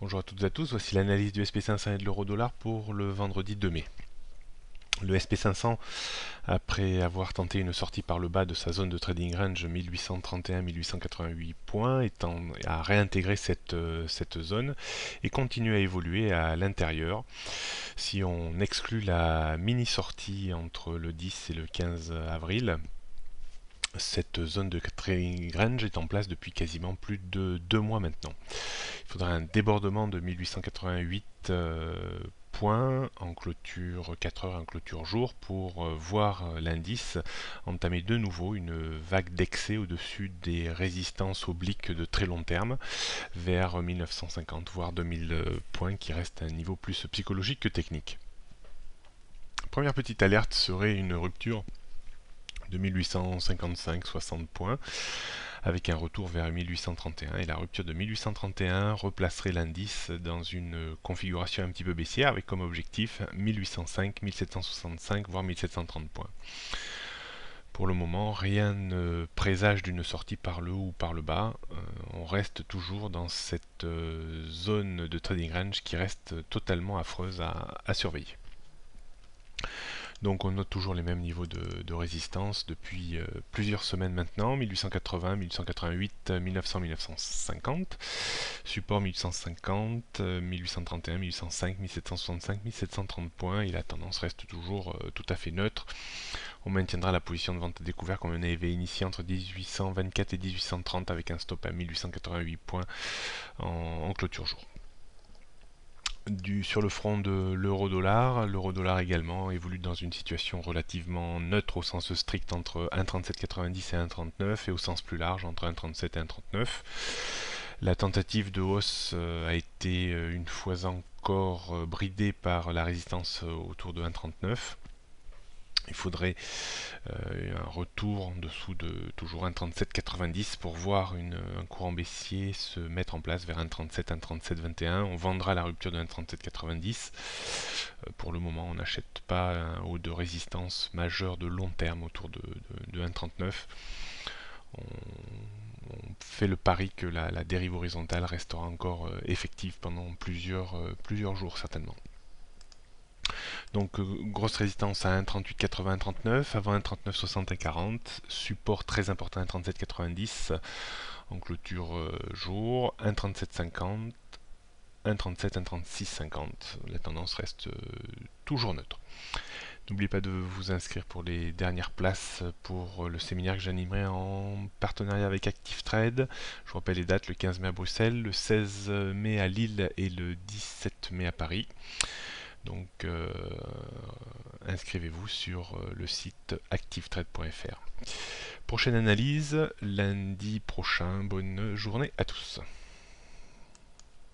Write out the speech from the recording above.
Bonjour à toutes et à tous, voici l'analyse du SP500 et de l'euro-dollar pour le vendredi 2 mai. Le SP500, après avoir tenté une sortie par le bas de sa zone de trading range 1831-1888 points, a réintégré cette zone et continue à évoluer à l'intérieur. Si on exclut la mini-sortie entre le 10 et le 15 avril, cette zone de trading range est en place depuis quasiment plus de 2 mois maintenant. Il faudrait un débordement de 1888 points en clôture 4 heures, en clôture jour, pour voir l'indice entamer de nouveau une vague d'excès au-dessus des résistances obliques de très long terme vers 1950 voire 2000 points, qui reste un niveau plus psychologique que technique. Première petite alerte serait une rupture de 1855-60 points avec un retour vers 1831, et la rupture de 1831 replacerait l'indice dans une configuration un petit peu baissière avec comme objectif 1805, 1765 voire 1730 points. Pour le moment, rien ne présage d'une sortie par le haut ou par le bas. On reste toujours dans cette zone de trading range qui reste totalement affreuse à surveiller. Donc on note toujours les mêmes niveaux de résistance depuis plusieurs semaines maintenant, 1880, 1888, 1900, 1950, support 1850, 1831, 1805, 1765, 1730 points, et la tendance reste toujours tout à fait neutre. On maintiendra la position de vente à découvert qu'on avait initiée entre 1824 et 1830 avec un stop à 1888 points en clôture jour. Sur le front de l'euro-dollar également évolue dans une situation relativement neutre au sens strict entre 1,3790 et 1,39, et au sens plus large entre 1,37 et 1,39. La tentative de hausse a été une fois encore bridée par la résistance autour de 1,39. Il faudrait un retour en dessous de toujours 1,3790 pour voir un courant baissier se mettre en place vers 1,37, 1,3721. On vendra la rupture de 1,3790. Pour le moment, on n'achète pas un haut de résistance majeur de long terme autour de 1,39. On fait le pari que la dérive horizontale restera encore effective pendant plusieurs jours certainement. Donc grosse résistance à 1,3880, 1,39, avant 1,3960 et 40, support très important à 1,3790 en clôture jour, 1,3750, 1,37, 1,3650. La tendance reste toujours neutre. N'oubliez pas de vous inscrire pour les dernières places pour le séminaire que j'animerai en partenariat avec Active Trade. Je vous rappelle les dates: le 15 mai à Bruxelles, le 16 mai à Lille et le 17 mai à Paris. Donc inscrivez-vous sur le site activetrade.fr. Prochaine analyse lundi prochain. Bonne journée à tous.